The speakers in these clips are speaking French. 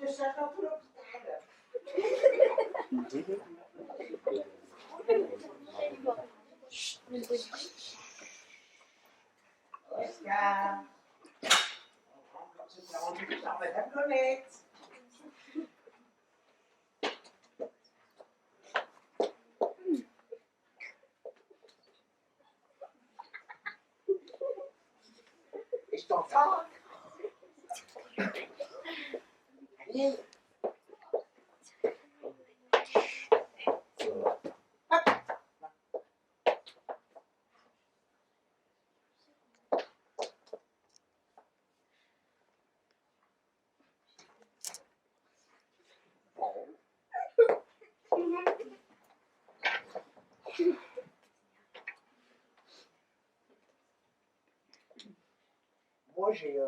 te cherche dans tout l'hôpital. Oscar. Je t'ai rendu par Madame Colette. Et je t'entends. Allez. Moi, j'ai...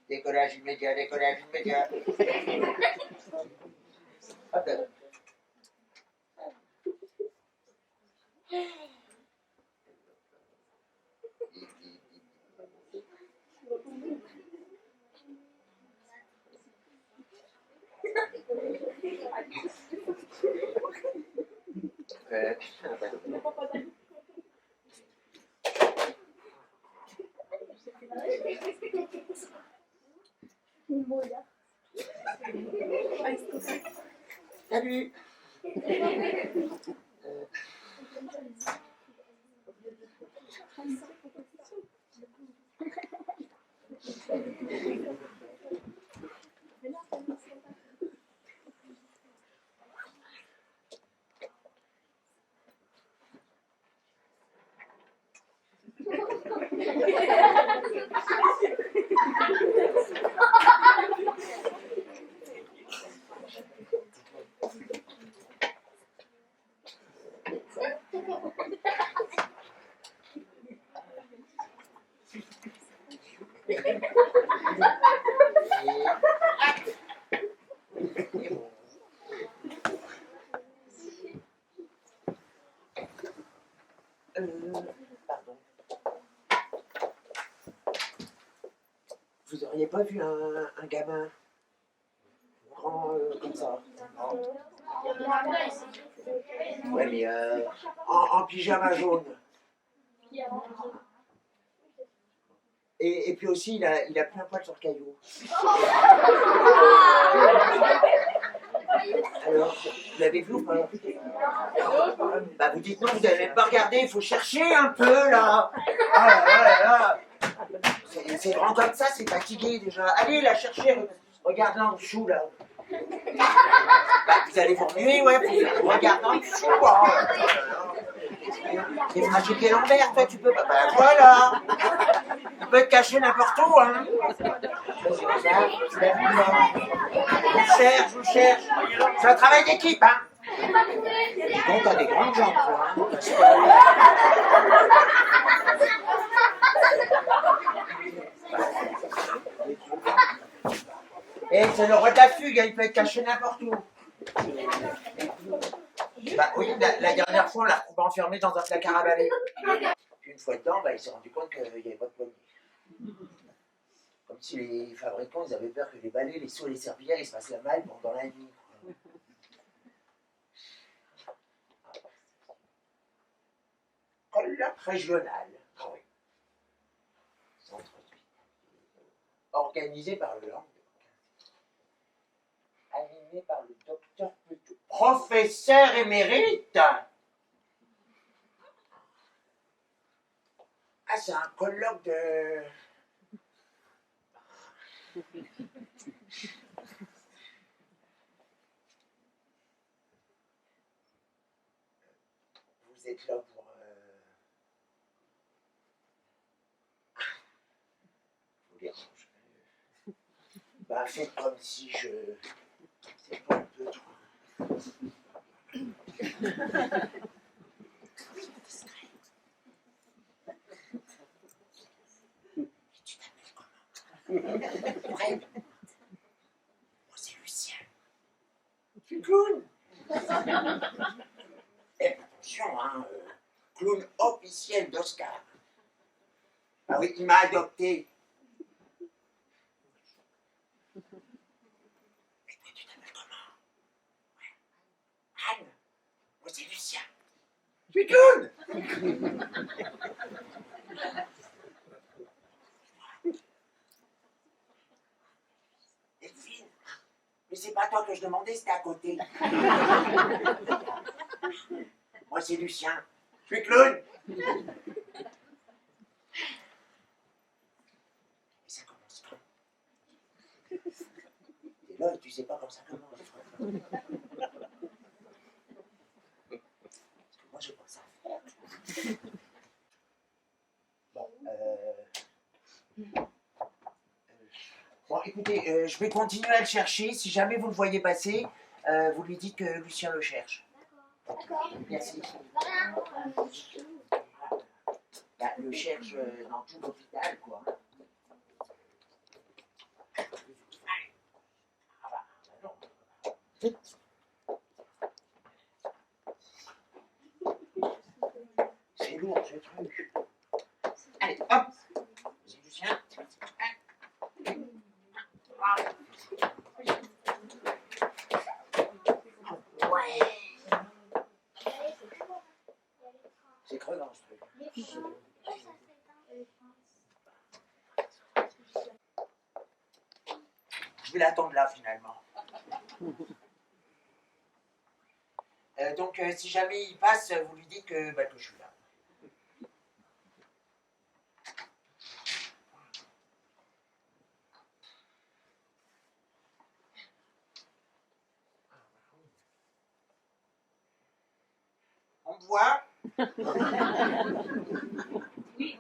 Décollage immédiat, décollage immédiat. Hop là. Salut. Pardon. Vous auriez pas vu un gamin grand comme ça? Ouais, mais en pyjama jaune. Et puis aussi, il a plein poil sur le caillou. Alors, vous l'avez vu ou pas? Bah vous dites non, vous n'avez même pas regardé, il faut chercher un peu là. Ah là là là là. C'est grand comme ça, c'est fatigué déjà. Allez la chercher, regarde là en dessous là. Bah, vous allez vous remuer, ouais, vous regardez en dessous. C'est Franchique et Lambert, toi tu peux pas. Bah voilà. Tu peux te cacher n'importe où, hein. Je vous cherche. C'est un travail d'équipe, hein. Donc t'as des grandes jambes, toi, hein. Et c'est le roi de la fugue, hein, il peut être caché n'importe où. Bah oui, la dernière fois, on l'a retrouvé enfermé dans un placard à balai. Puis une fois dedans, bah, il s'est rendu compte qu'il n'y avait pas de poignée. Comme si les fabricants, ils avaient peur que les balais, les seaux et les serpillères, ils se passent la malle pendant la nuit. Colloque régional. Ah oui. Organisé par le Languedoc. Animé par le docteur Petou. Professeur émérite. Ah, c'est un colloque de... Vous êtes là pour... vous dérange. Bah, faites comme si je... C'est pas un peu trop... Tu t'appelles comment? Fred. Moi, c'est Lucien. suis clown. Et attention, hein, clown officiel d'Oscar. Ah oui, il m'a adopté. Mais toi, tu t'appelles comment? Anne. Moi, c'est Lucien. Je suis clown. Delphine. Mais c'est pas toi que je demandais, c'était à côté. Moi, c'est Lucien. Je suis clown. Et ça commence quand? T'es là et tu sais pas quand ça commence. Parce que moi, j'ai pas ça à faire. Bon, bon, écoutez, je vais continuer à le chercher. Si jamais vous le voyez passer, vous lui dites que Lucien le cherche. D'accord. Merci. Bah, le cherche dans tout l'hôpital, quoi. Ah bah, non. C'est lourd, ce truc. Allez, hop. C'est Lucien. Ouais. C'est crevant, ce truc. Je vais l'attendre là, finalement. Donc, si jamais il passe, vous lui dites que je suis là. On me voit? Oui.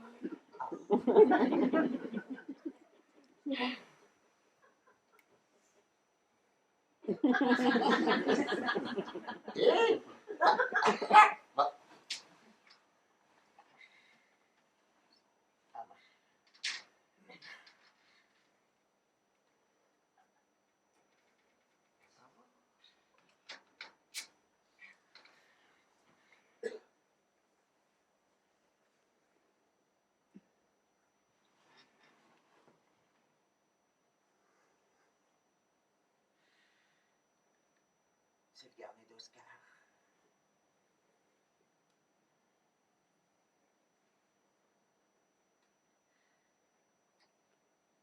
C'est le carnet d'Oscar.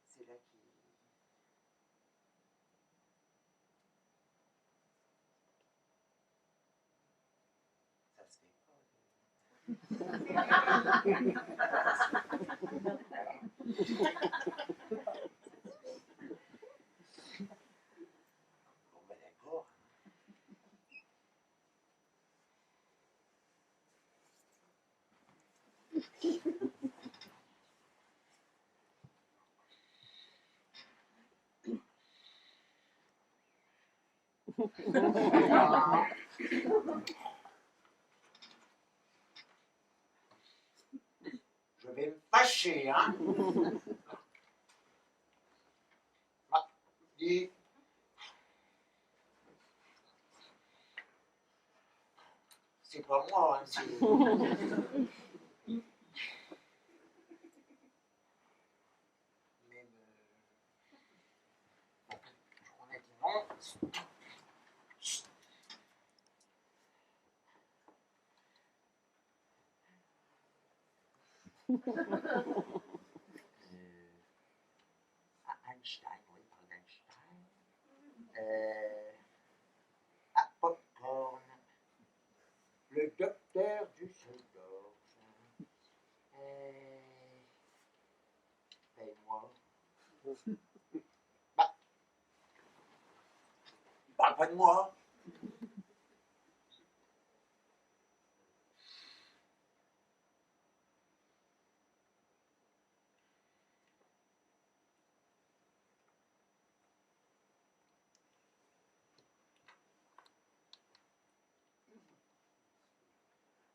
C'est là qui... Ça se fait pas. Bon, ben d'accord. Je vais me fâcher, hein. Ah, dis. C'est pas moi, hein, c'est... Même... on a dit non. Einstein, on parle d'Einstein. Popcorn. Le docteur Düsseldorf. Paye-moi. Bah, il parle pas de moi.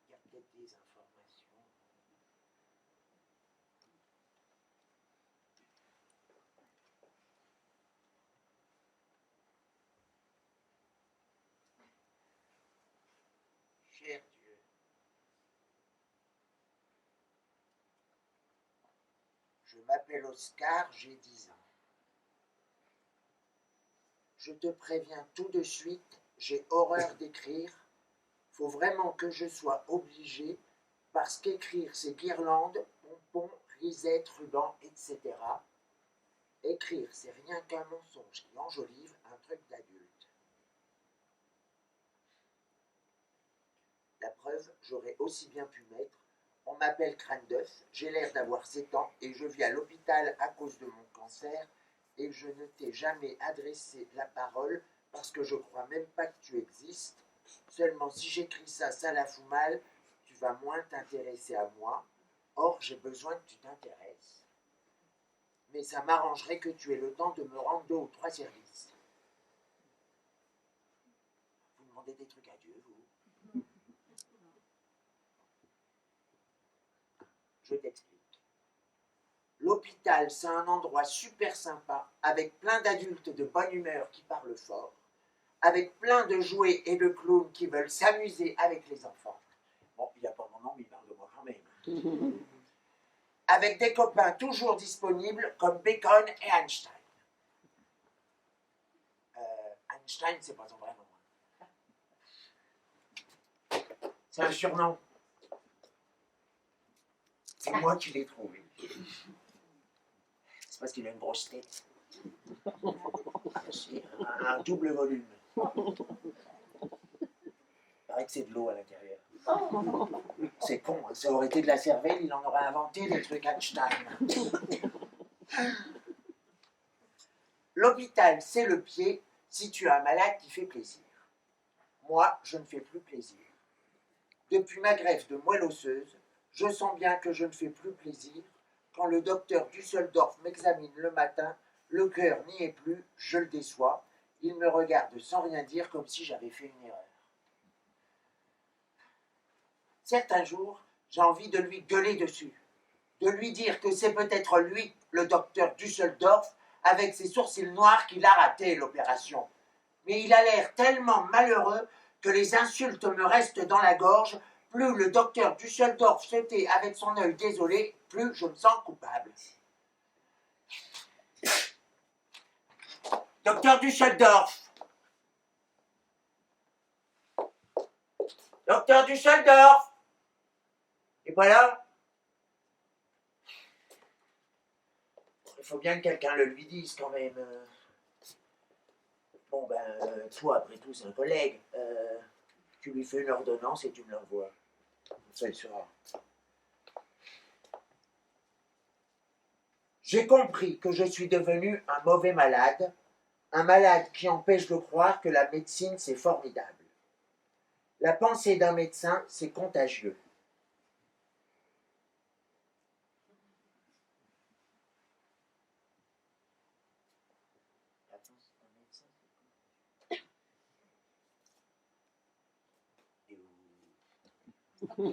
Il y a peut-être des informations. Père Dieu. Je m'appelle Oscar, j'ai 10 ans. Je te préviens tout de suite, j'ai horreur d'écrire. Faut vraiment que je sois obligé, parce qu'écrire c'est guirlandes, pompons, risettes, rubans, etc. Écrire c'est rien qu'un mensonge qui enjolive un truc d'adulte. La preuve, j'aurais aussi bien pu mettre: on m'appelle Crâne d'œuf, j'ai l'air d'avoir 7 ans et je vis à l'hôpital à cause de mon cancer et je ne t'ai jamais adressé la parole parce que je crois même pas que tu existes. Seulement si j'écris ça, ça la fout mal, tu vas moins t'intéresser à moi. Or, j'ai besoin que tu t'intéresses. Mais ça m'arrangerait que tu aies le temps de me rendre 2 ou 3 services. Vous demandez des trucs à Dieu, vous? Je t'explique. L'hôpital, c'est un endroit super sympa, avec plein d'adultes de bonne humeur qui parlent fort, avec plein de jouets et de clowns qui veulent s'amuser avec les enfants. Bon, il n'y a pas mon nom, mais il parle de moi quand même. Avec des copains toujours disponibles comme Bacon et Einstein. Einstein, c'est pas son vrai nom. C'est un surnom. C'est moi qui l'ai trouvé. C'est parce qu'il a une grosse tête. Un double volume. Il paraît que c'est de l'eau à l'intérieur. C'est con, hein. Ça aurait été de la cervelle, il en aurait inventé des trucs Einstein. L'hôpital, c'est le pied si tu as un malade qui fait plaisir. Moi, je ne fais plus plaisir. Depuis ma greffe de moelle osseuse, je sens bien que je ne fais plus plaisir. Quand le docteur Düsseldorf m'examine le matin, le cœur n'y est plus, je le déçois. Il me regarde sans rien dire comme si j'avais fait une erreur. Certains jours, j'ai envie de lui gueuler dessus, de lui dire que c'est peut-être lui, le docteur Düsseldorf, avec ses sourcils noirs, qu'il a raté l'opération. Mais il a l'air tellement malheureux que les insultes me restent dans la gorge. Plus le docteur Düsseldorf se tait avec son œil désolé, plus je me sens coupable. Docteur Düsseldorf! Docteur Düsseldorf! Et voilà. Il faut bien que quelqu'un le lui dise quand même. Bon ben, toi après tout c'est un collègue. Tu lui fais une ordonnance et tu me l'envoies. Ça il sera. J'ai compris que je suis devenu un mauvais malade, un malade qui empêche de croire que la médecine c'est formidable. La pensée d'un médecin c'est contagieux. On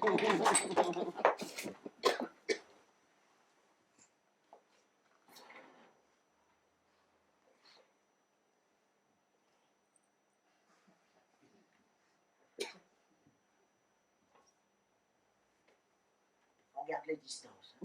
garde les distances.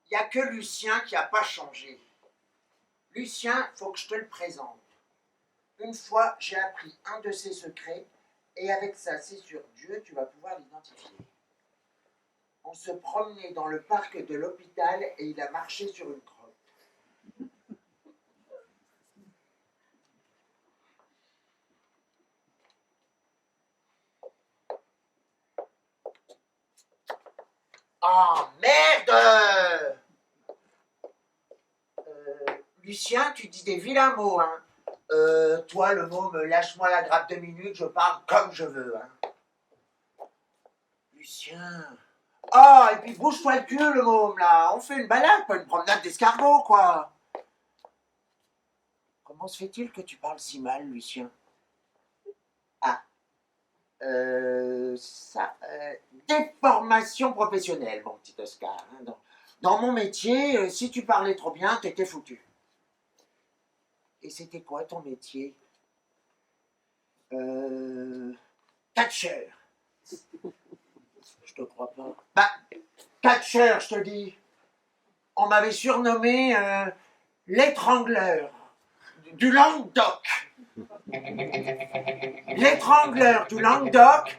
Il n'y a que Lucien qui n'a pas changé. Lucien, il faut que je te le présente. Une fois, j'ai appris un de ses secrets, et avec ça, c'est sur Dieu, tu vas pouvoir l'identifier. On se promenait dans le parc de l'hôpital et il a marché sur une crotte. Oh merde! Lucien, tu dis des vilains mots, hein. Toi, le mot me lâche-moi la grappe 2 minutes, je parle comme je veux, hein. Lucien. Ah, et puis bouge-toi le cul, le môme, là. On fait une balade, pas une promenade d'escargot, quoi. Comment se fait-il que tu parles si mal, Lucien? Ah. Déformation professionnelle, mon petit Oscar. Hein. Dans mon métier, si tu parlais trop bien, t'étais foutu. Et c'était quoi ton métier? Catcheur. Je te crois pas. Bah, catcheur, je te dis. On m'avait surnommé l'étrangleur du Languedoc. L'étrangleur du Languedoc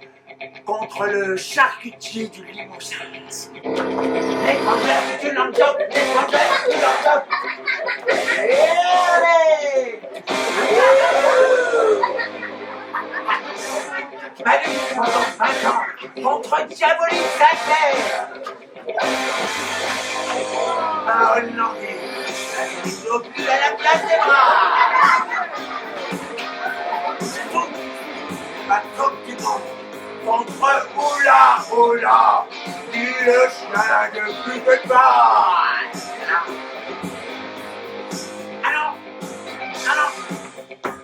contre le charcutier du Limousin. L'étrangleur du Languedoc, l'étrangleur du Languedoc. Et allez! Manu pendant 5 ans contre Diabolique Saint-Clair. Ah, Hollandais, au plus à la place des bras. Tout, ma coupe du monde contre Oula, Oula, dit le chien de plus de taille. Ah non, ah non,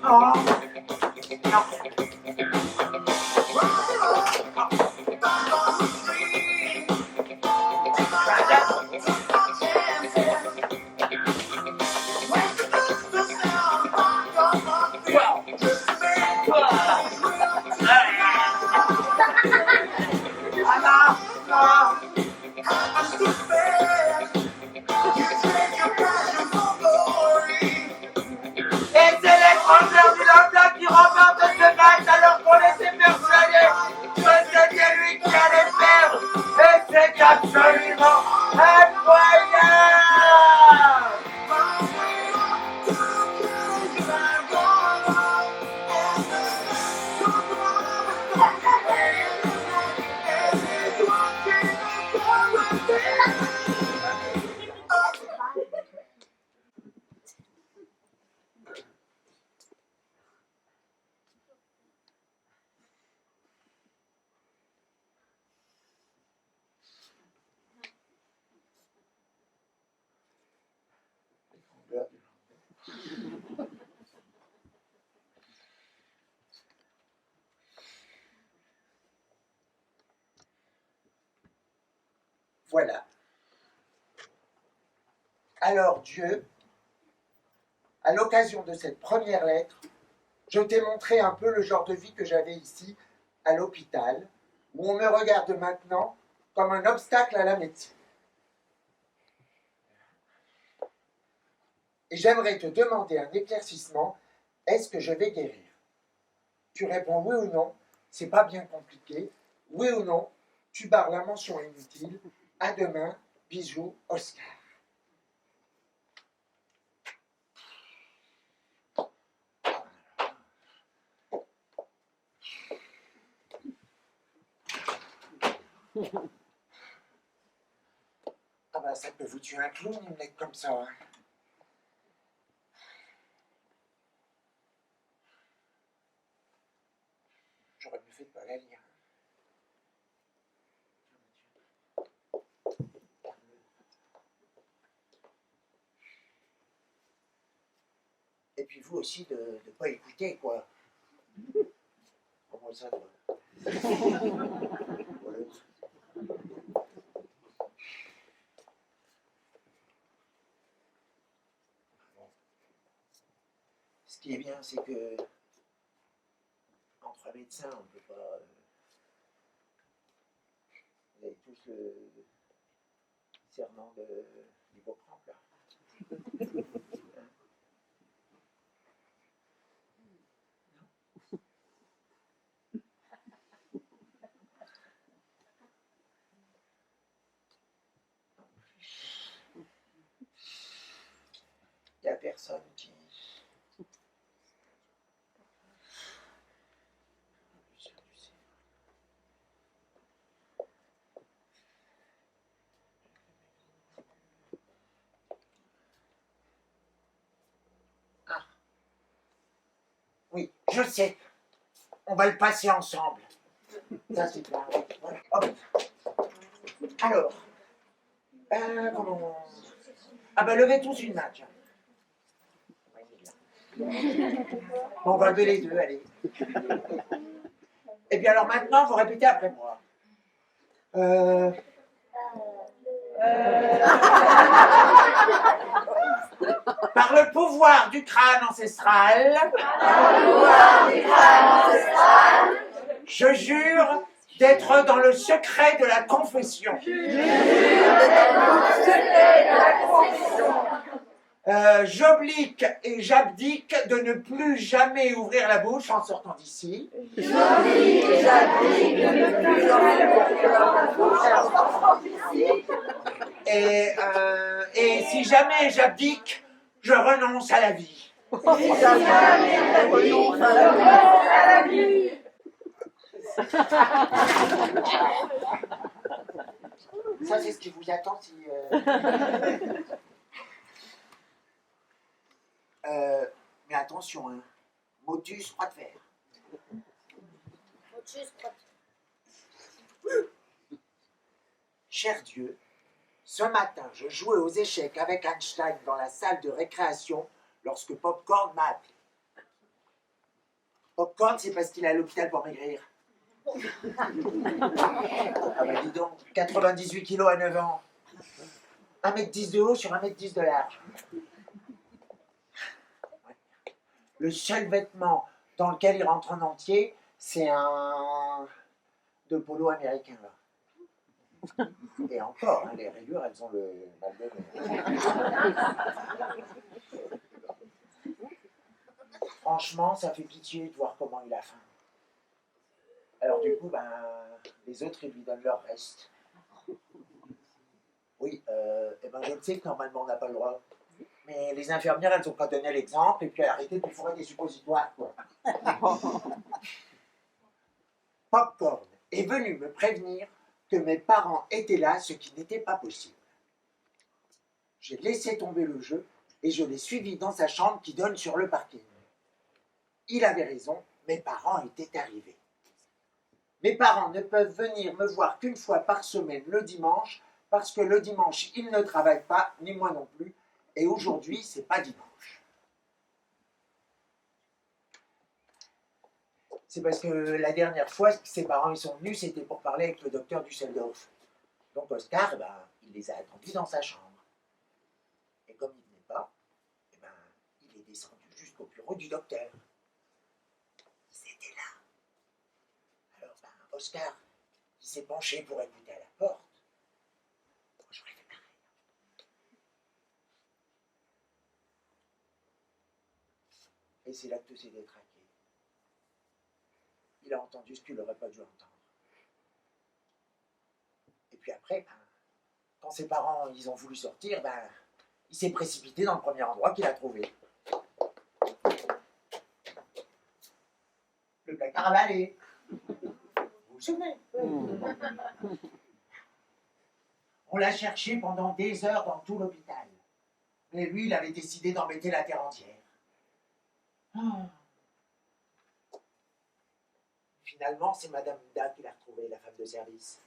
oh, non. Absolument incroyable! Voilà. Alors Dieu, à l'occasion de cette première lettre, je t'ai montré un peu le genre de vie que j'avais ici, à l'hôpital, où on me regarde maintenant comme un obstacle à la médecine. Et j'aimerais te demander un éclaircissement. Est-ce que je vais guérir? Tu réponds oui ou non, c'est pas bien compliqué. Oui ou non, tu barres la mention inutile. À demain, bisous, Oscar. Ah bah ça peut vous tuer un clown, une lettre comme ça. Hein. J'aurais mieux fait de pas la lire. Et puis vous aussi de ne pas écouter, quoi. Comment ça, quoi. Voilà. Ce qui est bien, c'est que entre médecins, on ne peut pas. Vous avez tous le serment de l'Hippocrate, là. Il n'y a personne qui. Ah. Oui, je sais. On va le passer ensemble. Ça, c'est clair. Voilà. Hop. Alors. Comment. Ah bah levez tous une main, tiens. Bon, on va lever les deux, allez. Et bien alors maintenant, vous répétez après moi. Par le pouvoir du crâne ancestral, je jure d'être dans le secret de la confession. J'oblique et j'abdique de ne plus jamais ouvrir la bouche en sortant d'ici. Et si jamais j'abdique, je renonce à la vie. Ça, c'est ce qui vous attend si... mais attention, hein. Motus, croix de fer. Cher Dieu, ce matin, je jouais aux échecs avec Einstein dans la salle de récréation lorsque Popcorn m'a appelé. Popcorn, c'est parce qu'il est à l'hôpital pour maigrir. Ah bah dis donc, 98 kilos à 9 ans. 1m10 de haut sur 1m10 de large. Le seul vêtement dans lequel il rentre en entier, c'est un de polo américain là. Et encore, hein, les rayures, elles ont le mal de mer. Franchement, ça fait pitié de voir comment il a faim. Alors du coup, les autres, ils lui donnent leur reste. Oui, et je le sais que normalement on n'a pas le droit. Mais les infirmières, elles ont pas donné l'exemple et puis arrêté de lui fourrer des suppositoires, quoi. Popcorn est venu me prévenir que mes parents étaient là, ce qui n'était pas possible. J'ai laissé tomber le jeu et je l'ai suivi dans sa chambre qui donne sur le parking. Il avait raison, mes parents étaient arrivés. Mes parents ne peuvent venir me voir qu'une fois par semaine le dimanche, parce que le dimanche, ils ne travaillent pas, ni moi non plus, et aujourd'hui, c'est pas dimanche. C'est parce que la dernière fois, ses parents ils sont venus, c'était pour parler avec le docteur Düsseldorf. Donc Oscar, il les a attendus dans sa chambre. Et comme il ne venait pas, il est descendu jusqu'au bureau du docteur. Ils étaient là. Alors Oscar, il s'est penché pour écouter à la porte. Moi, j'aurais fait pareil. Et c'est là que tout s'est détraqué. Il a entendu ce qu'il n'aurait pas dû entendre. Et puis après, quand ses parents ils ont voulu sortir, il s'est précipité dans le premier endroit qu'il a trouvé. Le placard à balai. Vous vous souvenez? On l'a cherché pendant des heures dans tout l'hôpital. Mais lui, il avait décidé d'embêter la terre entière. Finalement, c'est Madame Da qui l'a retrouvé, la femme de service.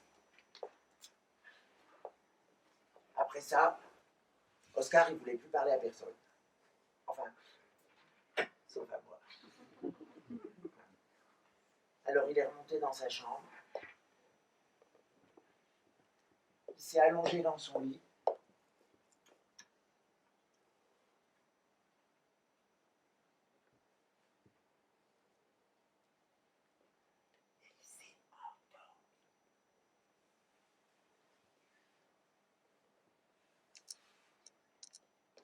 Après ça, Oscar, il ne voulait plus parler à personne. Enfin, sauf à moi. Alors, il est remonté dans sa chambre. Il s'est allongé dans son lit.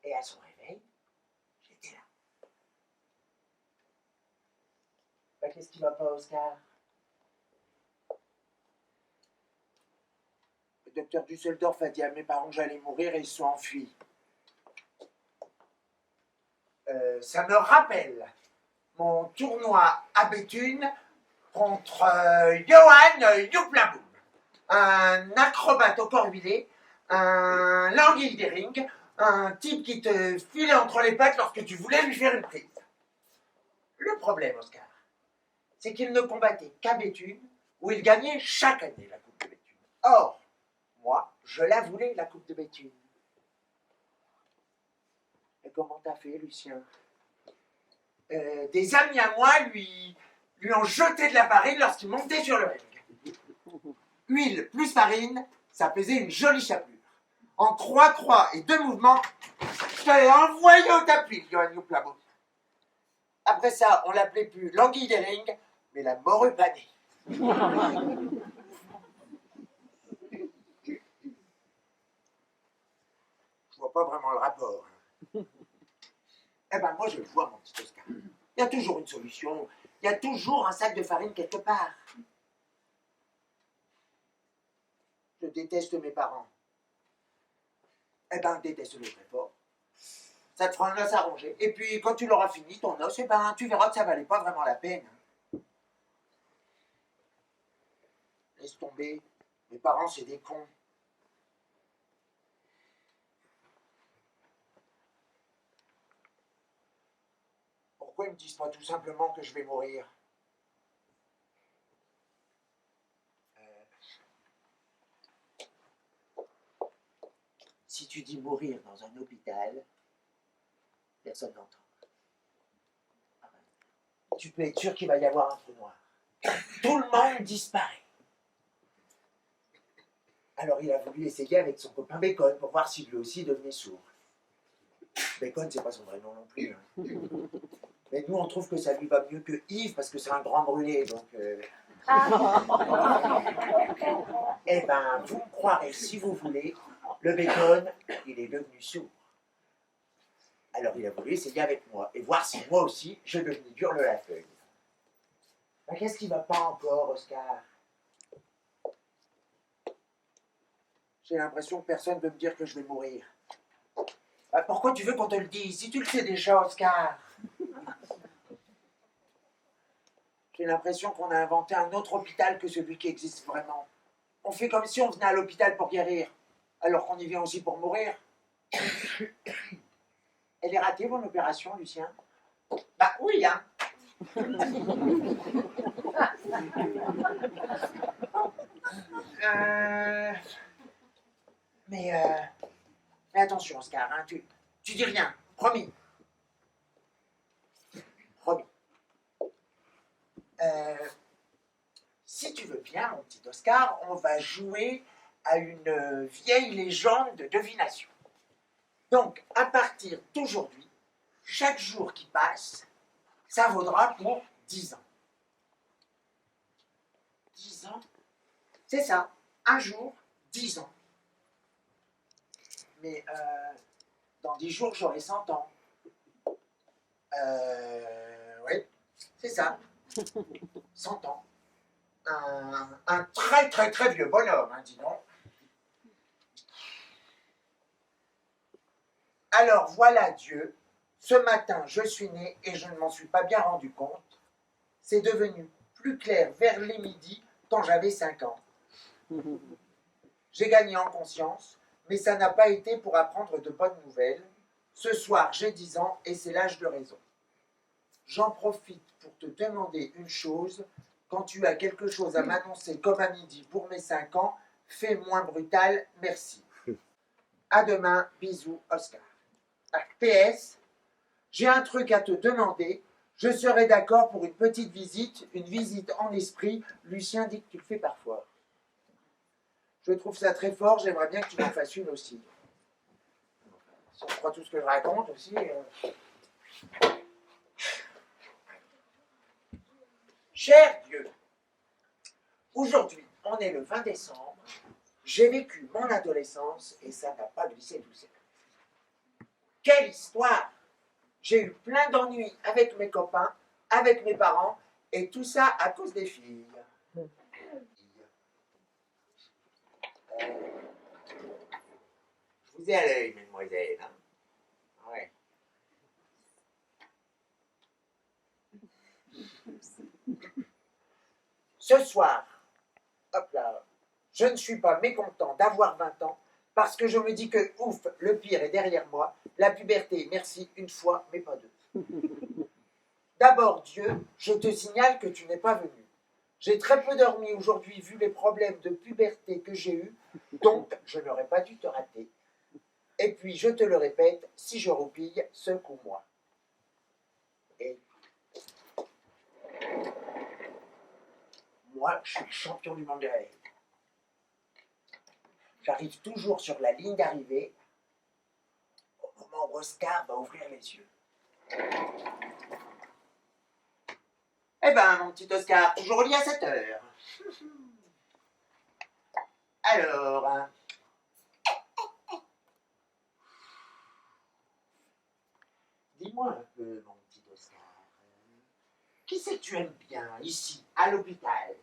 Et à son réveil, j'étais là. Qu'est-ce qui va pas, Oscar? Le docteur Düsseldorf a dit à mes parents que j'allais mourir et ils se sont enfuis. Ça me rappelle mon tournoi à Béthune contre Johan Youplaboum, un acrobate au corps huilé, un languille des rings, un type qui te filait entre les pattes lorsque tu voulais lui faire une prise. Le problème, Oscar, c'est qu'il ne combattait qu'à Béthune, où il gagnait chaque année la Coupe de Béthune. Or, moi, je la voulais, la Coupe de Béthune. Et comment t'as fait, Lucien? Des amis à moi lui lui ont jeté de la farine lorsqu'il montait sur le ring. Huile plus farine, ça faisait une jolie chapelure. En 3 croix et 2 mouvements, je t'avais envoyé au tapis, Johan Youplamo. Après ça, on l'appelait plus l'anguille des rings, mais la morue panée. Je vois pas vraiment le rapport. Eh ben moi je le vois, mon petit Oscar. Il y a toujours une solution. Il y a toujours un sac de farine quelque part. Je déteste mes parents. Eh ben déteste-les très fort. Ça te fera un os à ronger. Et puis quand tu l'auras fini, ton os, eh ben tu verras que ça valait pas vraiment la peine. Laisse tomber. Mes parents, c'est des cons. Pourquoi ils me disent pas tout simplement que je vais mourir? Si tu dis mourir dans un hôpital, personne n'entend. Tu peux être sûr qu'il va y avoir un trou noir. Tout le monde disparaît. Alors il a voulu essayer avec son copain Bacon pour voir si lui aussi devenait sourd. Bacon, c'est pas son vrai nom non plus. Hein. Mais nous, on trouve que ça lui va mieux que Yves parce que c'est un grand brûlé. Donc, eh ben, vous me croirez si vous voulez, le Bacon, il est devenu sourd. Alors il a voulu essayer avec moi et voir si moi aussi je devenais dur de la feuille. Ben, qu'est-ce qui va pas encore, Oscar? J'ai l'impression que personne ne veut me dire que je vais mourir. Ben, pourquoi tu veux qu'on te le dise? Si tu le sais déjà, Oscar. J'ai l'impression qu'on a inventé un autre hôpital que celui qui existe vraiment. On fait comme si on venait à l'hôpital pour guérir, alors qu'on y vient aussi pour mourir. Elle est ratée, mon opération, Lucien? Bah oui, hein. Mais attention, Oscar, hein, tu dis rien, promis. Promis. Si tu veux bien, mon petit Oscar, on va jouer à une vieille légende de divination. Donc, à partir d'aujourd'hui, chaque jour qui passe, ça vaudra pour 10 ans. 10 ans? C'est ça. Un jour, 10 ans. Mais dans 10 jours, j'aurai 100 ans. Oui, c'est ça. 100 ans. Un très très très vieux bonhomme, hein, dis donc. Alors voilà Dieu, ce matin je suis né et je ne m'en suis pas bien rendu compte. C'est devenu plus clair vers les midis quand j'avais 5 ans. J'ai gagné en conscience, mais ça n'a pas été pour apprendre de bonnes nouvelles. Ce soir j'ai 10 ans et c'est l'âge de raison. J'en profite pour te demander une chose. Quand tu as quelque chose à m'annoncer comme à midi pour mes 5 ans, fais moins brutal, merci. À demain, bisous, Oscar. PS, j'ai un truc à te demander. Je serais d'accord pour une petite visite, une visite en esprit. Lucien dit que tu le fais parfois. Je trouve ça très fort, j'aimerais bien que tu m'en fasses une aussi. Si on croit tout ce que je raconte aussi. Cher Dieu, aujourd'hui, on est le 20 décembre. J'ai vécu mon adolescence et ça n'a pas glissé doucement. Quelle histoire! J'ai eu plein d'ennuis avec mes copains, avec mes parents, et tout ça à cause des filles. Je vous ai à l'œil, mesdemoiselles. Hein? Ouais. Ce soir, hop là, je ne suis pas mécontent d'avoir 20 ans, parce que je me dis que, ouf, le pire est derrière moi. La puberté, merci, une fois, mais pas deux. D'abord, Dieu, je te signale que tu n'es pas venu. J'ai très peu dormi aujourd'hui vu les problèmes de puberté que j'ai eus, donc je n'aurais pas dû te rater. Et puis, je te le répète, si je roupille, secoue-moi. Et moi, je suis champion du monde de la haie. J'arrive toujours sur la ligne d'arrivée au moment où Oscar va ouvrir les yeux. Eh ben, mon petit Oscar, toujours au lit à 7 heures. Alors, dis-moi un peu, mon petit Oscar, qui c'est que tu aimes bien ici, à l'hôpital?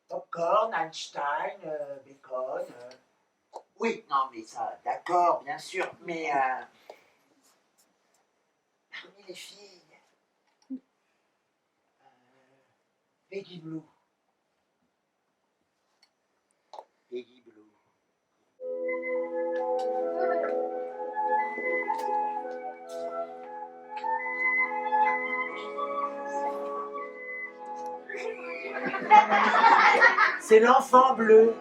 Popcorn, Einstein, Bacon. Oui, non, mais ça, d'accord, bien sûr, mais parmi les filles, Peggy Blue. Peggy Blue. C'est l'enfant bleu.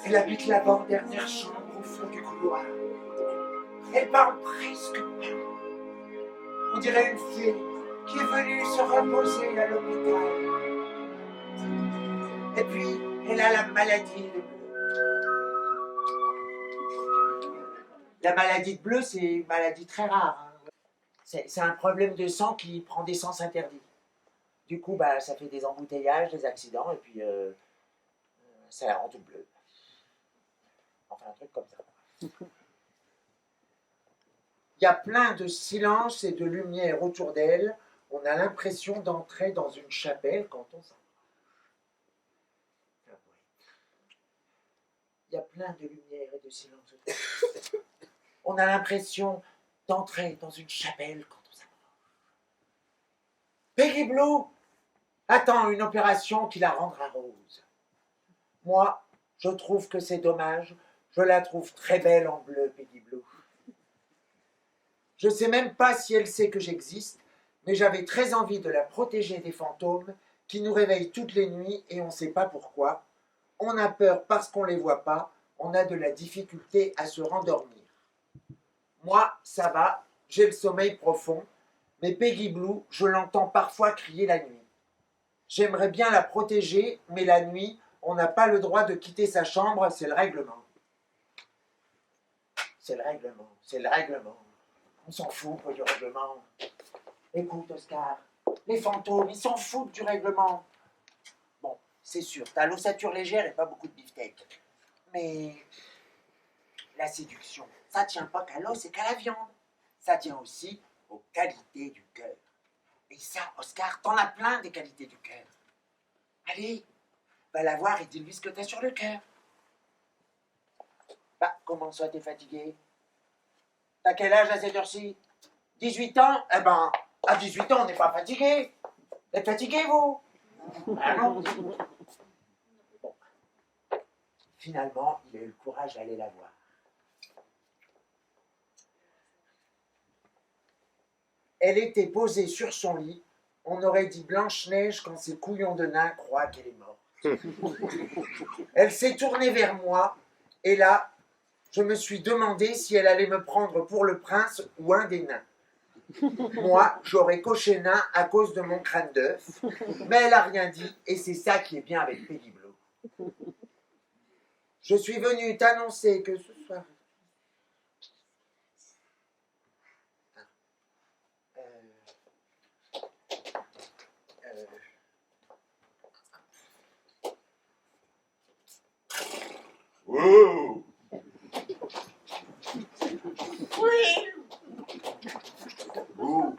Elle habite là-bas en dernière chambre au fond du couloir. Elle parle presque pas. On dirait une fille qui est venue se reposer à l'hôpital. Et puis, elle a la maladie de bleu. La maladie de bleu, c'est une maladie très rare. Hein. C'est un problème de sang qui prend des sens interdits. Du coup, bah, ça fait des embouteillages, des accidents, et puis ça la rend toute bleue. Enfin, un truc comme ça. Il y a plein de silence et de lumière autour d'elle. On a l'impression d'entrer dans une chapelle quand on s'en va. Il y a plein de lumière et de silence autour d'elle. On a l'impression d'entrer dans une chapelle quand on s'approche. Peggy Blue attend une opération qui la rendra rose. Moi, je trouve que c'est dommage. Je la trouve très belle en bleu, Peggy Blue. Je ne sais même pas si elle sait que j'existe, mais j'avais très envie de la protéger des fantômes qui nous réveillent toutes les nuits et on ne sait pas pourquoi. On a peur parce qu'on ne les voit pas, on a de la difficulté à se rendormir. Moi, ça va, j'ai le sommeil profond, mais Peggy Blue, je l'entends parfois crier la nuit. J'aimerais bien la protéger, mais la nuit, on n'a pas le droit de quitter sa chambre, c'est le règlement. C'est le règlement, c'est le règlement. On s'en fout du règlement. Écoute, Oscar, les fantômes, ils s'en foutent du règlement. Bon, c'est sûr, t'as l'ossature légère et pas beaucoup de beefsteak. Mais la séduction, ça tient pas qu'à l'os et qu'à la viande. Ça tient aussi aux qualités du cœur. Et ça, Oscar, t'en as plein des qualités du cœur. Allez, va la voir et dis-lui ce que t'as sur le cœur. Bah, comment ça, t'es fatigué? T'as quel âge à cette heure-ci? 18 ans? Eh ben, à 18 ans, on n'est pas fatigué. Vous êtes fatigué, vous? Ah non. Bon. Finalement, il a eu le courage d'aller la voir. Elle était posée sur son lit. On aurait dit Blanche-Neige quand ses couillons de nain croient qu'elle est morte. Elle s'est tournée vers moi, et là, je me suis demandé si elle allait me prendre pour le prince ou un des nains. Moi, j'aurais coché nain à cause de mon crâne d'œuf, mais elle n'a rien dit, et c'est ça qui est bien avec Peggy Blue. Je suis venu t'annoncer que ce soir... Wow. Oui. Wow.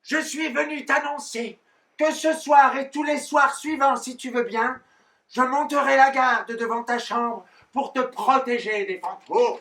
Je suis venu t'annoncer que ce soir et tous les soirs suivants, si tu veux bien, je monterai la garde devant ta chambre pour te protéger des fantômes.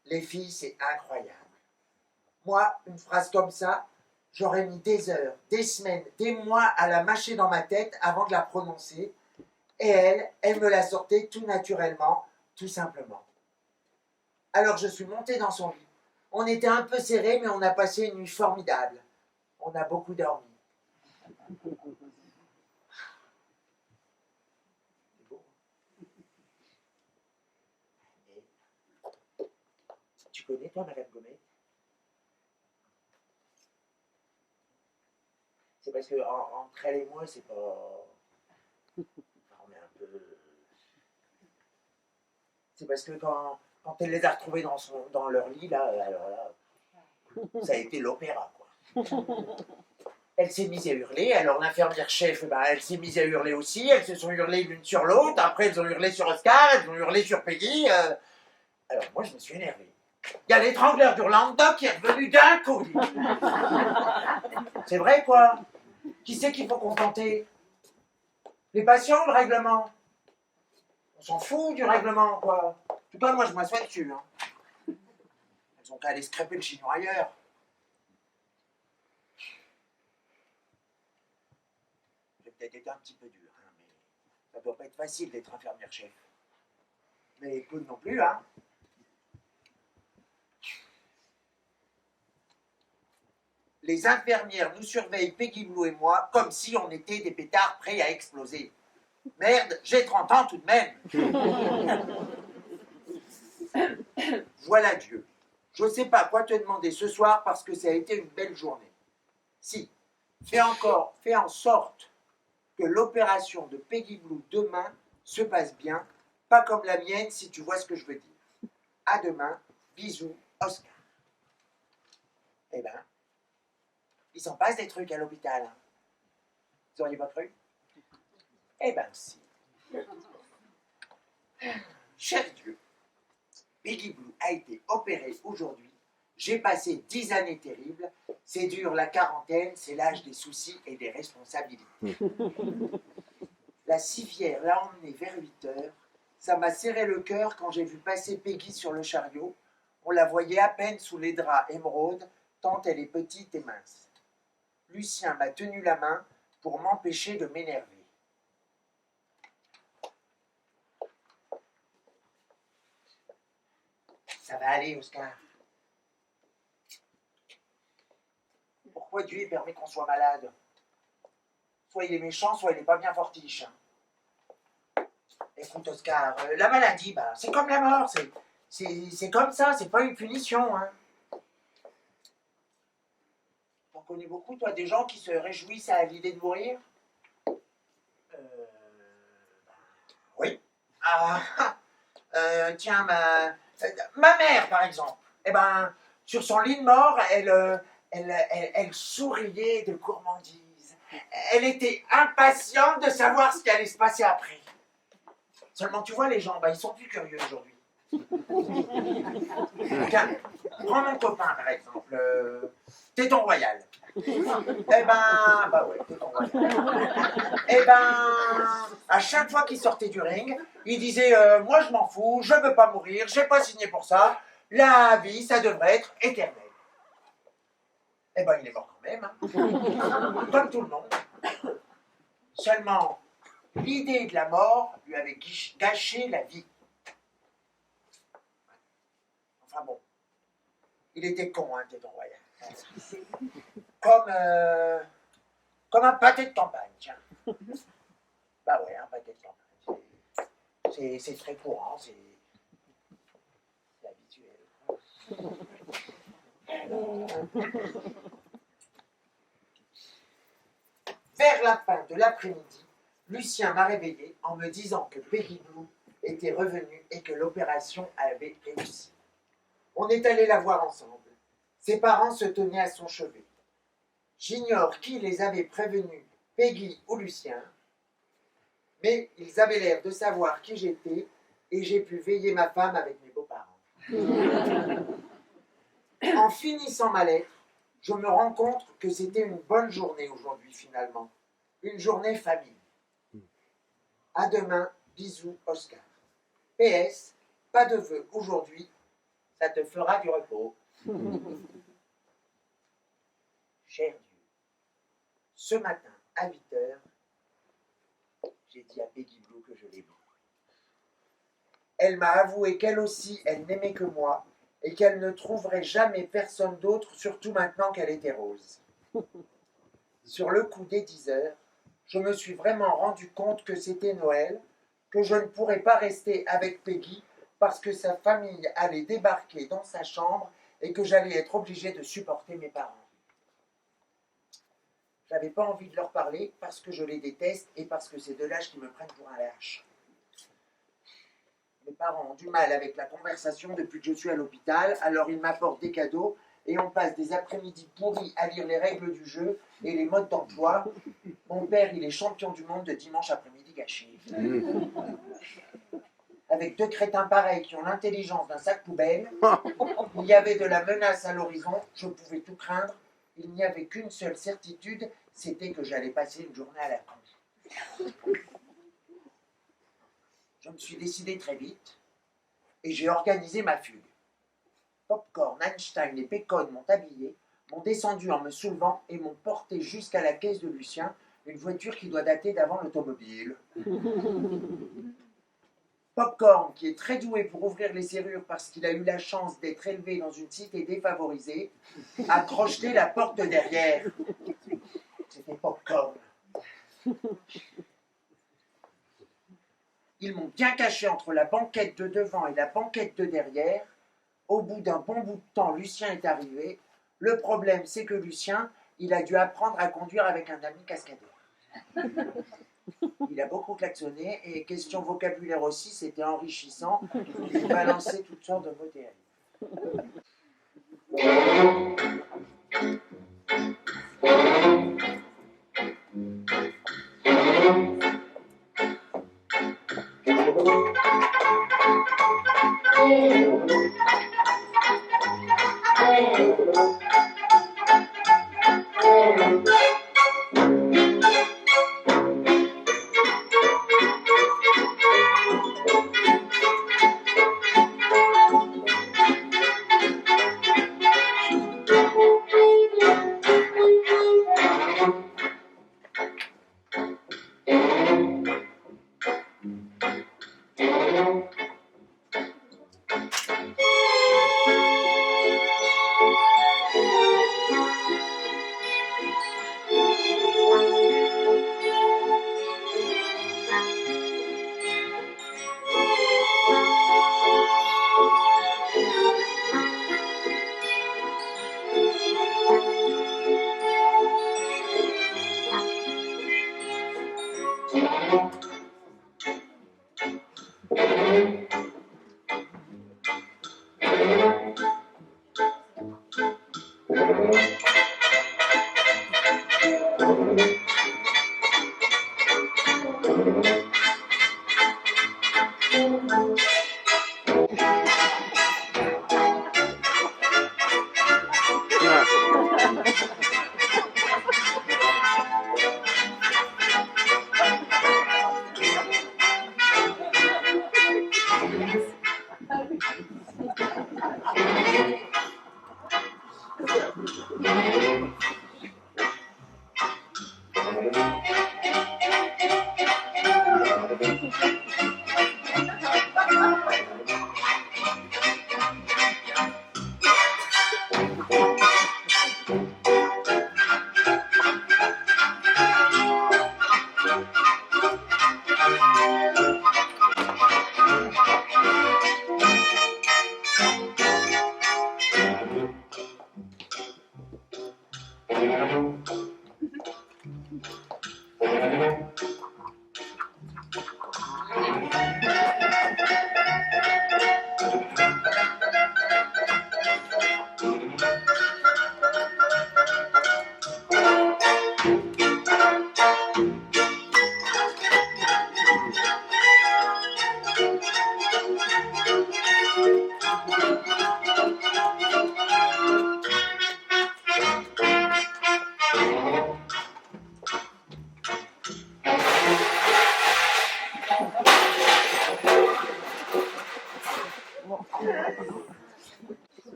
Les filles, c'est incroyable. Moi, une phrase comme ça, j'aurais mis des heures, des semaines, des mois à la mâcher dans ma tête avant de la prononcer. Et elle me la sortait tout naturellement, tout simplement. Alors je suis montée dans son lit. On était un peu serrés, mais on a passé une nuit formidable. On a beaucoup dormi. C'est beau. Et tu connais, toi, Madame Gomet? C'est parce que entre elle et moi, c'est pas... Enfin, on est un peu... C'est parce que quand elle les a retrouvés dans leur lit, là, alors là, ça a été l'opéra, quoi. Elle s'est mise à hurler, alors l'infirmière chef, elle s'est mise à hurler aussi, elles se sont hurlées l'une sur l'autre, après elles ont hurlé sur Oscar, elles ont hurlé sur Peggy, alors moi je me suis énervé. Il y a l'étrangleur du Languedoc qui est revenu d'un coup. C'est vrai, quoi. Qui c'est qu'il faut contenter? Les patients, le règlement? On s'en fout du règlement, quoi. En tout cas, moi je m'assois dessus, hein. Elles ont qu'à aller scraper le chignon ailleurs. J'ai peut-être été un petit peu dur, hein, mais ça doit pas être facile d'être infirmière chef. Mais peu non plus, hein. Les infirmières nous surveillent, Peggy Blue et moi, comme si on était des pétards prêts à exploser. Merde, j'ai 30 ans tout de même. Voilà Dieu. Je ne sais pas quoi te demander ce soir parce que ça a été une belle journée. Si, fais en sorte que l'opération de Peggy Blue demain se passe bien, pas comme la mienne si tu vois ce que je veux dire. À demain, bisous, Oscar. Eh ben, il s'en passe des trucs à l'hôpital. Hein. Vous auriez pas cru? Eh ben si. Cher Dieu, Peggy Blue a été opérée aujourd'hui. J'ai passé 10 années terribles. C'est dur, la quarantaine, c'est l'âge des soucis et des responsabilités. La civière l'a emmenée vers 8 heures. Ça m'a serré le cœur quand j'ai vu passer Peggy sur le chariot. On la voyait à peine sous les draps émeraude, tant elle est petite et mince. Lucien m'a tenu la main pour m'empêcher de m'énerver. Ça va aller, Oscar. Pourquoi Dieu permet qu'on soit malade? Soit il est méchant, soit il n'est pas bien fortiche. Écoute, Oscar, la maladie, c'est comme la mort. C'est comme ça, c'est pas une punition. Hein. T'en connais beaucoup, toi, des gens qui se réjouissent à l'idée de mourir? Oui. Ah, tiens, ma mère, par exemple. Eh ben, sur son lit de mort, elle souriait de gourmandise. Elle était impatiente de savoir ce qui allait se passer après. Seulement, tu vois, les gens, ils sont plus curieux aujourd'hui. Tiens, prends mon copain, par exemple. Téton Royal. Eh ben, ouais, Téton Royal. Eh ben, à chaque fois qu'il sortait du ring, il disait moi, je m'en fous, je veux pas mourir, j'ai pas signé pour ça. La vie, ça devrait être éternel. Eh ben, il est mort quand même. Hein. Comme tout le monde. Seulement, l'idée de la mort lui avait gâché la vie. Enfin bon, il était con, hein, Téton Royal. Comme un pâté de campagne, tiens. Bah ouais, un pâté de campagne. C'est très courant, c'est habituel. Vers la fin de l'après-midi, Lucien m'a réveillé en me disant que Peggy Blue était revenue et que l'opération avait réussi. On est allé la voir ensemble. Ses parents se tenaient à son chevet. J'ignore qui les avait prévenus, Peggy ou Lucien, mais ils avaient l'air de savoir qui j'étais et j'ai pu veiller ma femme avec mes beaux-parents. En finissant ma lettre, je me rends compte que c'était une bonne journée aujourd'hui finalement. Une journée famille. À demain, bisous Oscar. PS, pas de vœux aujourd'hui, Ça te fera du repos. Cher Dieu, ce matin, à 8h, j'ai dit à Peggy Blue que je l'aimais. Elle m'a avoué qu'elle aussi, elle n'aimait que moi, et qu'elle ne trouverait jamais personne d'autre, surtout maintenant qu'elle était rose. Sur le coup des 10h, je me suis vraiment rendu compte que c'était Noël, que je ne pourrais pas rester avec Peggy parce que sa famille allait débarquer dans sa chambre et que j'allais être obligé de supporter mes parents. J'avais pas envie de leur parler parce que je les déteste et parce que c'est de l'âge qui me prennent pour un lâche. Mes parents ont du mal avec la conversation depuis que je suis à l'hôpital, alors ils m'apportent des cadeaux et on passe des après-midi pourris à lire les règles du jeu et les modes d'emploi. Mon père, il est champion du monde de dimanche après-midi gâché. Avec 2 crétins pareils qui ont l'intelligence d'un sac poubelle, il y avait de la menace à l'horizon, je pouvais tout craindre. Il n'y avait qu'une seule certitude, c'était que j'allais passer une journée à la con. Je me suis décidé très vite et j'ai organisé ma fugue. Popcorn, Einstein et Pécone m'ont habillé, m'ont descendu en me soulevant et m'ont porté jusqu'à la caisse de Lucien, une voiture qui doit dater d'avant l'automobile. Popcorn, qui est très doué pour ouvrir les serrures parce qu'il a eu la chance d'être élevé dans une cité défavorisée, a crocheté la porte de derrière. C'était Popcorn. Ils m'ont bien caché entre la banquette de devant et la banquette de derrière. Au bout d'un bon bout de temps, Lucien est arrivé. Le problème, c'est que Lucien, il a dû apprendre à conduire avec un ami cascadeur. Il a beaucoup klaxonné et question vocabulaire aussi, c'était enrichissant. Il balançait toutes sortes de mots terribles.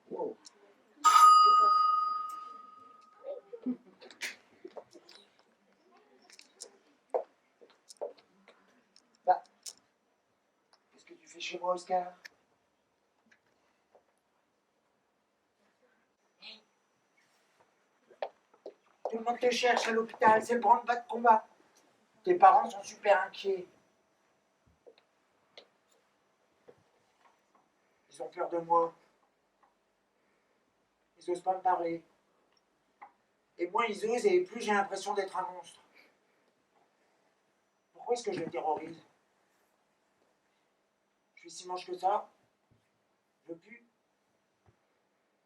Wow. Bah, qu'est-ce que tu fais chez moi, Oscar? Tout le monde te cherche à l'hôpital, c'est le branle-bas de combat. Tes parents sont super inquiets. Ils ont peur de moi. Ils osent pas me parler. Et moins ils osent, et plus j'ai l'impression d'être un monstre. Pourquoi est-ce que je les terrorise? Je suis si moche que ça? Je veux plus?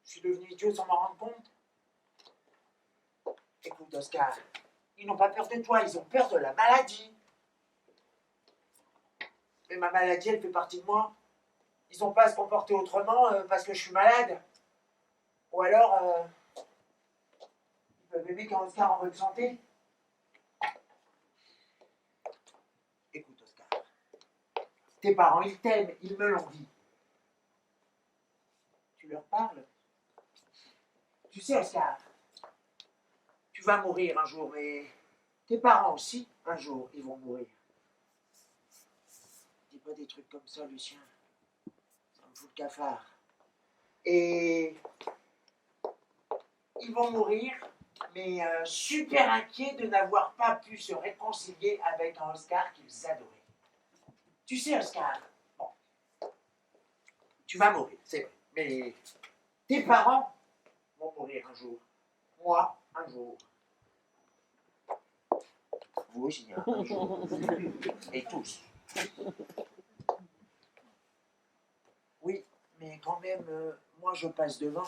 Je suis devenu idiot sans m'en rendre compte? Écoute, Oscar, ils n'ont pas peur de toi, ils ont peur de la maladie. Mais ma maladie, elle fait partie de moi. Ils n'ont pas à se comporter autrement parce que je suis malade. Ou alors, ils peuvent aimer qu'un Oscar en bonne santé. Écoute, Oscar, tes parents, ils t'aiment, ils me l'ont dit. Tu leur parles? Tu sais, Oscar, tu vas mourir un jour, mais tes parents aussi, un jour, ils vont mourir. Dis pas des trucs comme ça, Lucien. Ça me fout le cafard. Et ils vont mourir, mais super inquiets de n'avoir pas pu se réconcilier avec un Oscar qu'ils adoraient. Tu sais, Oscar, bon, tu vas mourir, c'est vrai, mais tes parents vont mourir un jour. Moi, un jour. Vous aussi, hein, un jour. Et tous. Oui, mais quand même, moi, je passe devant.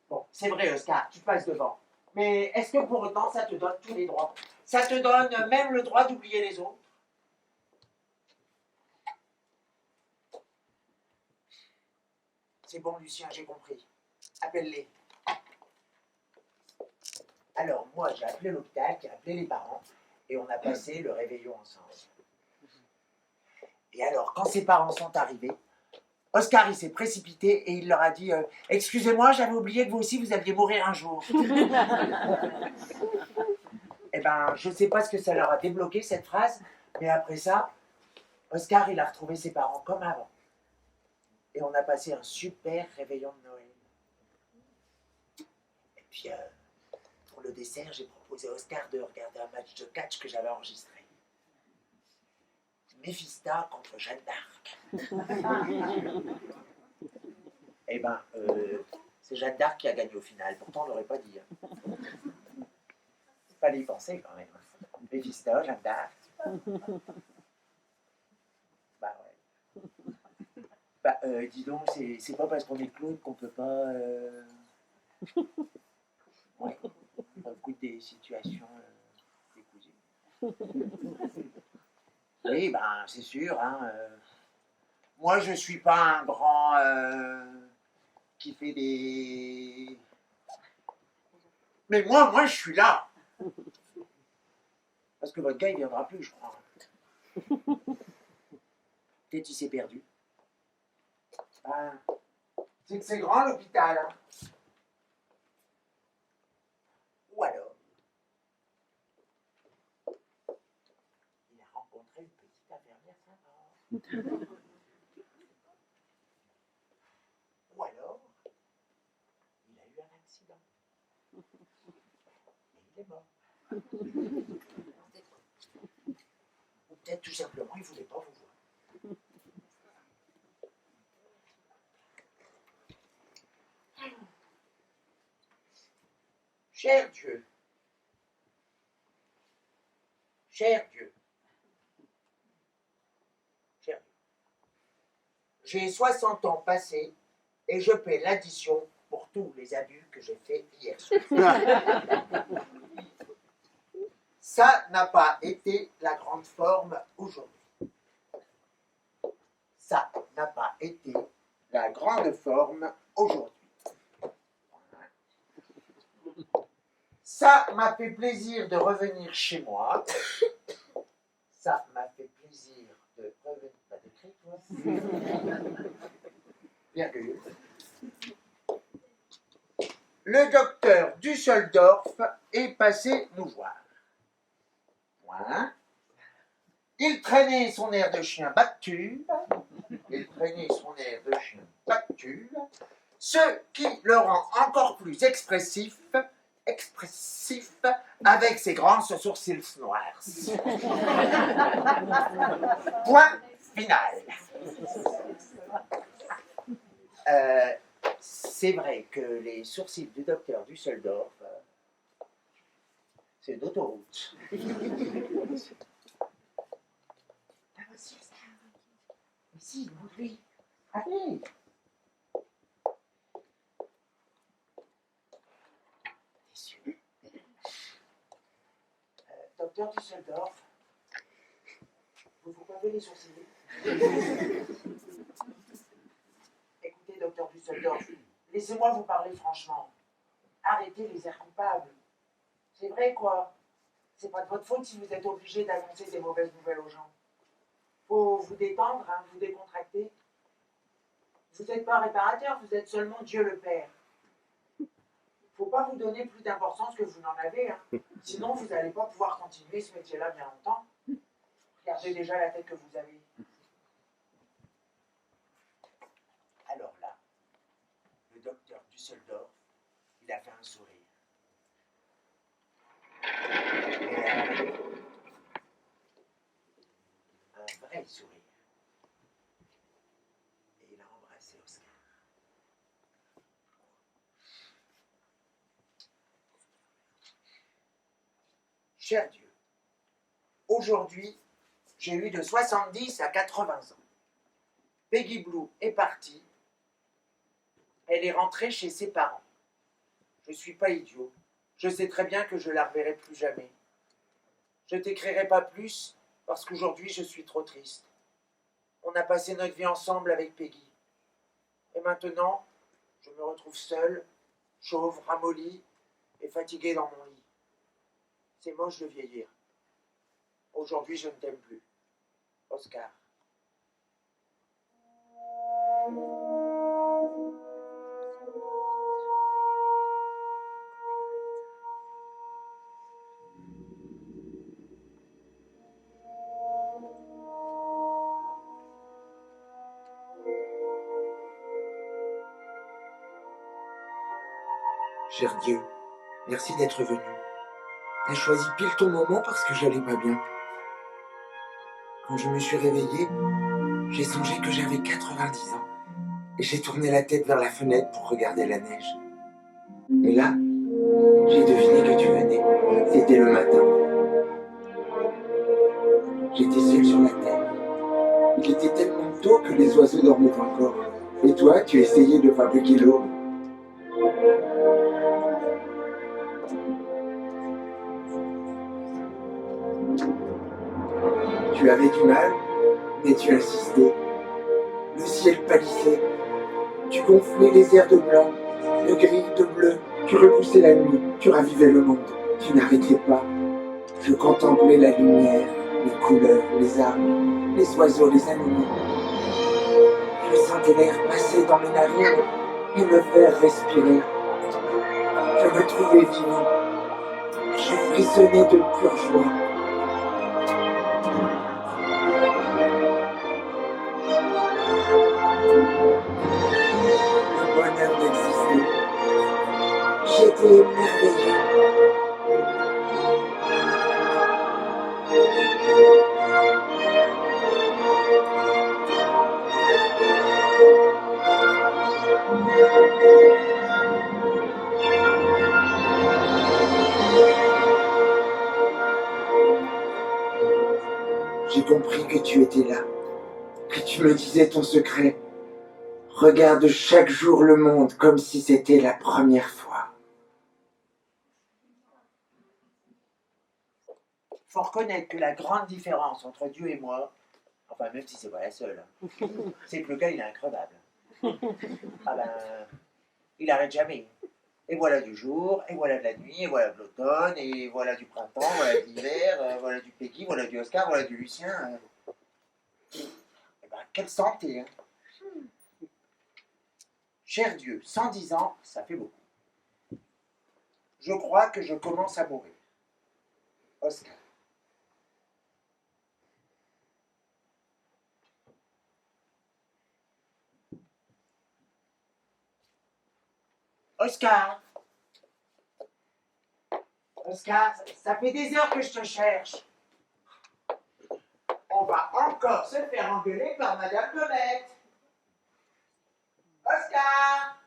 Bon, c'est vrai, Oscar, tu passes devant. Mais est-ce que pour autant, ça te donne tous les droits? Ça te donne même le droit d'oublier les autres? C'est bon, Lucien, j'ai compris. Appelle-les. Alors, moi, j'ai appelé l'hôpital, qui a appelé les parents, et on a passé le réveillon ensemble. Et alors, quand ses parents sont arrivés, Oscar, il s'est précipité et il leur a dit excusez-moi, j'avais oublié que vous aussi, vous alliez mourir un jour. Eh ben, je ne sais pas ce que ça leur a débloqué, cette phrase, mais après ça, Oscar, il a retrouvé ses parents comme avant. Et on a passé un super réveillon de Noël. Et puis, pour le dessert, j'ai proposé à Oscar de regarder un match de catch que j'avais enregistré. Méphista contre Jeanne d'Arc. Eh ben, c'est Jeanne d'Arc qui a gagné au final. Pourtant, on l'aurait pas dit. Hein. Fallait y penser quand même. Méphista, Jeanne d'Arc. Bah ouais. Bah, dis donc, c'est pas parce qu'on est clown qu'on peut pas... Ouais, on écoute des situations décousées. Oui, ben, c'est sûr. Hein, moi, je suis pas un grand qui fait des... Mais moi, je suis là. Parce que votre gars, il viendra plus, je crois. Peut-être qu'il s'est perdu. Ben, c'est que c'est grand l'hôpital. Hein. Ou alors, il a rencontré une petite infirmière sympa. Ou alors, il a eu un accident. Et il est mort. Ou peut-être tout simplement, il ne voulait pas vous voir. Cher Dieu, cher Dieu, cher Dieu, j'ai 60 ans passés et je paie l'addition pour tous les abus que j'ai faits hier soir. Ça n'a pas été la grande forme aujourd'hui. Ça n'a pas été la grande forme aujourd'hui. Ça m'a fait plaisir de revenir chez moi. Ça m'a fait plaisir de revenir. Bah, d'écrire, Virgule. Le docteur Düsseldorf est passé nous voir. Point. Il traînait son air de chien battu. Il traînait son air de chien battu. Ce qui le rend encore plus expressif avec ses grands sourcils noirs. Point final. C'est vrai que les sourcils du docteur Düsseldorf, c'est une autoroute. Ah, voici ça. Mais si, oui. Allez. Docteur Düsseldorf, vous vous coiffez les sourcils. Écoutez, docteur Düsseldorf, laissez-moi vous parler franchement. Arrêtez les airs coupables. C'est vrai, quoi. C'est pas de votre faute si vous êtes obligé d'annoncer des mauvaises nouvelles aux gens. Faut vous détendre, hein, vous décontracter. Vous n'êtes pas réparateur, vous êtes seulement Dieu le Père. Faut pas vous donner plus d'importance que vous n'en avez, hein. Sinon vous n'allez pas pouvoir continuer ce métier-là bien longtemps. Regardez déjà la tête que vous avez. Alors là, le docteur Düsseldorf, il a fait un sourire. Un vrai sourire. Et il a embrassé Oscar. Cher Dieu, aujourd'hui, j'ai eu de 70 à 80 ans. Peggy Blue est partie. Elle est rentrée chez ses parents. Je ne suis pas idiot. Je sais très bien que je ne la reverrai plus jamais. Je ne t'écrirai pas plus parce qu'aujourd'hui, je suis trop triste. On a passé notre vie ensemble avec Peggy. Et maintenant, je me retrouve seul, chauve, ramolli et fatigué dans mon lit. C'est moche de vieillir. Aujourd'hui, je ne t'aime plus. Oscar. Cher Dieu, merci d'être venu. T'as choisi pile ton moment parce que j'allais pas bien. Quand je me suis réveillé, j'ai songé que j'avais 90 ans et j'ai tourné la tête vers la fenêtre pour regarder la neige. Et là, j'ai deviné que tu venais. C'était le matin. J'étais seul sur la terre. Il était tellement tôt que les oiseaux dormaient encore. Et toi, tu essayais de fabriquer l'aube. Tu avais du mal, mais tu insistais. Le ciel pâlissait. Tu gonflais les airs de blanc, de gris, de bleu. Tu repoussais la nuit, tu ravivais le monde. Tu n'arrêtais pas. Je contemplais la lumière, les couleurs, les arbres, les oiseaux, les animaux. Je sentais l'air passer dans mes narines et me faire respirer. Je me trouvais vivant. Je frissonnais de pure joie. Le bonheur d'exister. J'étais émerveillé. J'ai compris que tu étais là, que tu me disais ton secret. Regarde chaque jour le monde comme si c'était la première fois. Faut reconnaître que la grande différence entre Dieu et moi, enfin même si c'est pas la seule, c'est que le gars il est increvable. Ah ben, il arrête jamais. Et voilà du jour, et voilà de la nuit, et voilà de l'automne, et voilà du printemps, voilà de l'hiver, voilà du Peggy, voilà du Oscar, voilà du Lucien. Et ben quelle santé, hein. Cher Dieu, 110 ans, ça fait beaucoup. Je crois que je commence à mourir. Oscar. Oscar. Oscar, ça fait des heures que je te cherche. On va encore se faire engueuler par Madame Comète. Oscar!